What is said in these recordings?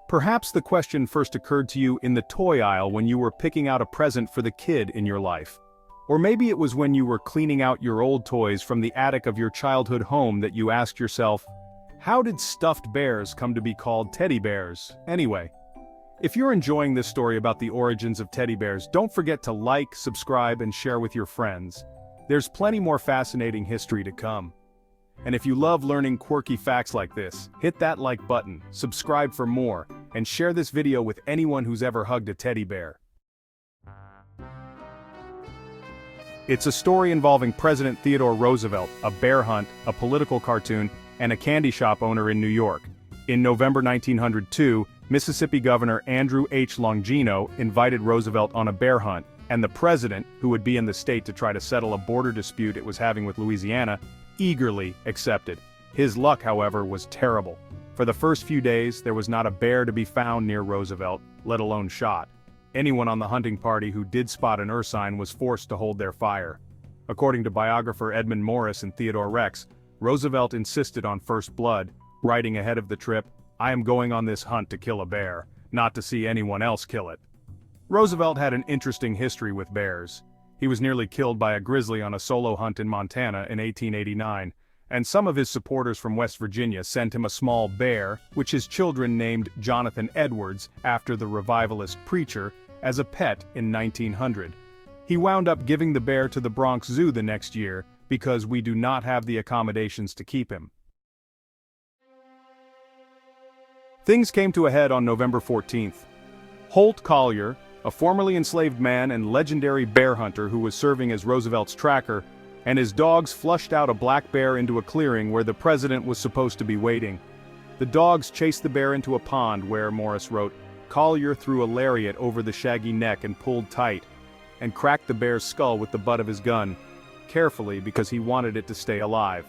Perhaps the question first occurred to you in the toy aisle when you were picking out a present for the kid in your life. Or maybe it was when you were cleaning out your old toys from the attic of your childhood home that you asked yourself, how did stuffed bears come to be called teddy bears, anyway? If you're enjoying this story about the origins of teddy bears, don't forget to like, subscribe, and share with your friends. There's plenty more fascinating history to come. And if you love learning quirky facts like this, hit that like button, subscribe for more, and share this video with anyone who's ever hugged a teddy bear. It's a story involving President Theodore Roosevelt, a bear hunt, a political cartoon, and a candy shop owner in New York. In November 1902, Mississippi Governor Andrew H. Longino invited Roosevelt on a bear hunt, and the president, who would be in the state to try to settle a border dispute it was having with Louisiana, eagerly accepted. His luck, however, was terrible. For the first few days, there was not a bear to be found near Roosevelt, let alone shot. Anyone on the hunting party who did spot an ursine was forced to hold their fire. According to biographer Edmund Morris and Theodore Rex, Roosevelt insisted on first blood, writing ahead of the trip, "I am going on this hunt to kill a bear, not to see anyone else kill it." Roosevelt had an interesting history with bears. He was nearly killed by a grizzly on a solo hunt in Montana in 1889, and some of his supporters from West Virginia sent him a small bear, which his children named Jonathan Edwards after the revivalist preacher, as a pet in 1900. He wound up giving the bear to the Bronx Zoo the next year because we do not have the accommodations to keep him. Things came to a head on November 14th. Holt Collier, a formerly enslaved man and legendary bear hunter who was serving as Roosevelt's tracker, and his dogs flushed out a black bear into a clearing where the president was supposed to be waiting. The dogs chased the bear into a pond where, Morris wrote, Collier threw a lariat over the shaggy neck and pulled tight, and cracked the bear's skull with the butt of his gun, carefully because he wanted it to stay alive.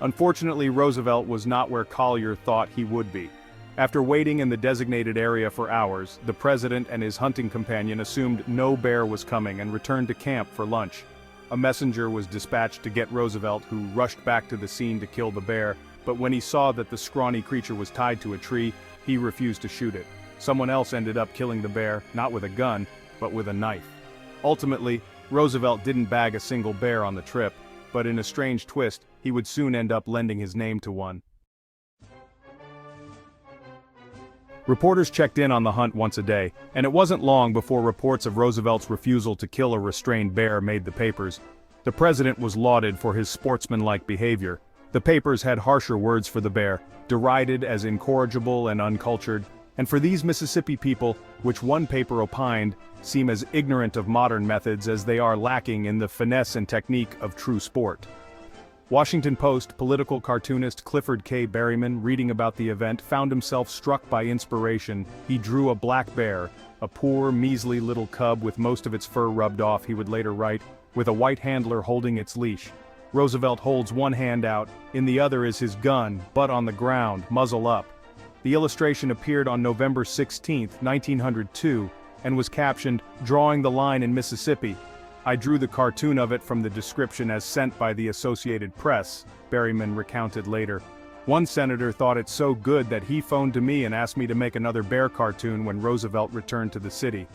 Unfortunately, Roosevelt was not where Collier thought he would be. After waiting in the designated area for hours, the president and his hunting companion assumed no bear was coming and returned to camp for lunch. A messenger was dispatched to get Roosevelt, who rushed back to the scene to kill the bear, but when he saw that the scrawny creature was tied to a tree, he refused to shoot it. Someone else ended up killing the bear, not with a gun, but with a knife. Ultimately, Roosevelt didn't bag a single bear on the trip, but in a strange twist, he would soon end up lending his name to one. Reporters checked in on the hunt once a day, and it wasn't long before reports of Roosevelt's refusal to kill a restrained bear made the papers. The president was lauded for his sportsmanlike behavior. The papers had harsher words for the bear, derided as incorrigible and uncultured, and for these Mississippi people, which one paper opined, seem as ignorant of modern methods as they are lacking in the finesse and technique of true sport. Washington Post political cartoonist Clifford K. Berryman, reading about the event, found himself struck by inspiration. He drew a black bear, a poor, measly little cub with most of its fur rubbed off, he would later write, with a white handler holding its leash. Roosevelt holds one hand out, in the other is his gun, butt on the ground, muzzle up. The illustration appeared on November 16, 1902, and was captioned, "Drawing the Line in Mississippi." I drew the cartoon of it from the description as sent by the Associated Press, Berryman recounted later. One senator thought it so good that he phoned to me and asked me to make another bear cartoon when Roosevelt returned to the city.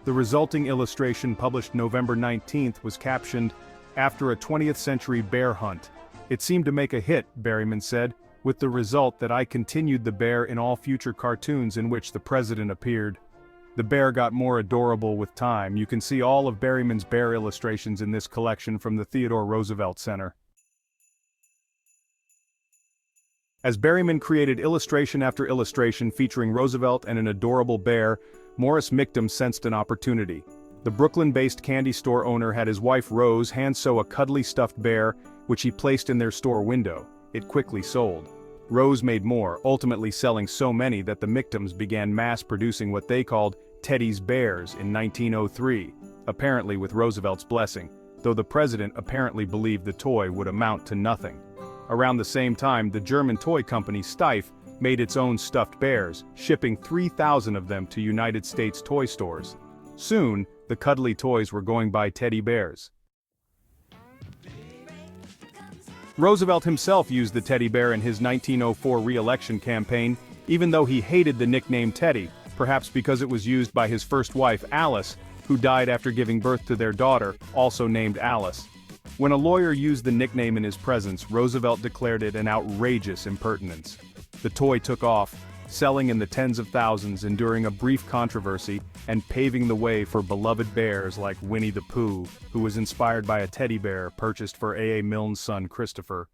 The resulting illustration, published November 19th, was captioned, "After a 20th century bear hunt." It seemed to make a hit, Berryman said, with the result that I continued the bear in all future cartoons in which the president appeared. The bear got more adorable with time. You can see all of Berryman's bear illustrations in this collection from the Theodore Roosevelt Center. As Berryman created illustration after illustration featuring Roosevelt and an adorable bear, Morris Mictum sensed an opportunity. The Brooklyn-based candy store owner had his wife Rose hand-sew a cuddly stuffed bear, which he placed in their store window. It quickly sold. Rose made more, ultimately selling so many that the Mictums began mass-producing what they called Teddy's Bears in 1903, apparently with Roosevelt's blessing, though the president apparently believed the toy would amount to nothing. Around the same time, the German toy company Steiff made its own stuffed bears, shipping 3,000 of them to United States toy stores. Soon, the cuddly toys were going by teddy bears. Roosevelt himself used the teddy bear in his 1904 re-election campaign. even though he hated the nickname Teddy, perhaps because it was used by his first wife, Alice, who died after giving birth to their daughter, also named Alice. When a lawyer used the nickname in his presence, Roosevelt declared it an outrageous impertinence. The toy took off, selling in the tens of thousands, enduring a brief controversy and paving the way for beloved bears like Winnie the Pooh, who was inspired by a teddy bear purchased for A.A. Milne's son Christopher.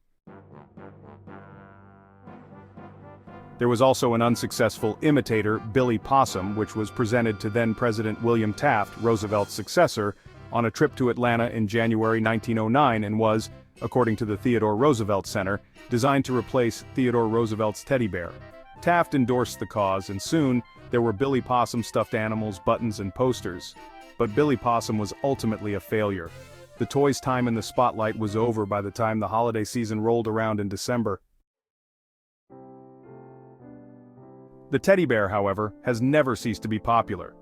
There was also an unsuccessful imitator, Billy Possum, which was presented to then-President William Taft, Roosevelt's successor, on a trip to Atlanta in January 1909 and was, according to the Theodore Roosevelt Center, designed to replace Theodore Roosevelt's teddy bear. Taft endorsed the cause, and soon, there were Billy Possum stuffed animals, buttons, and posters. But Billy Possum was ultimately a failure. The toy's time in the spotlight was over by the time the holiday season rolled around in December. The teddy bear, however, has never ceased to be popular.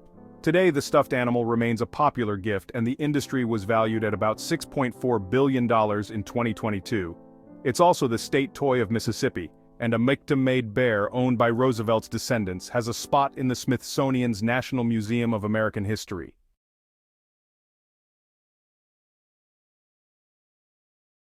Today, the stuffed animal remains a popular gift, and the industry was valued at about $6.4 billion in 2022. It's also the state toy of Mississippi, and a Michtam-made bear owned by Roosevelt's descendants has a spot in the Smithsonian's National Museum of American History.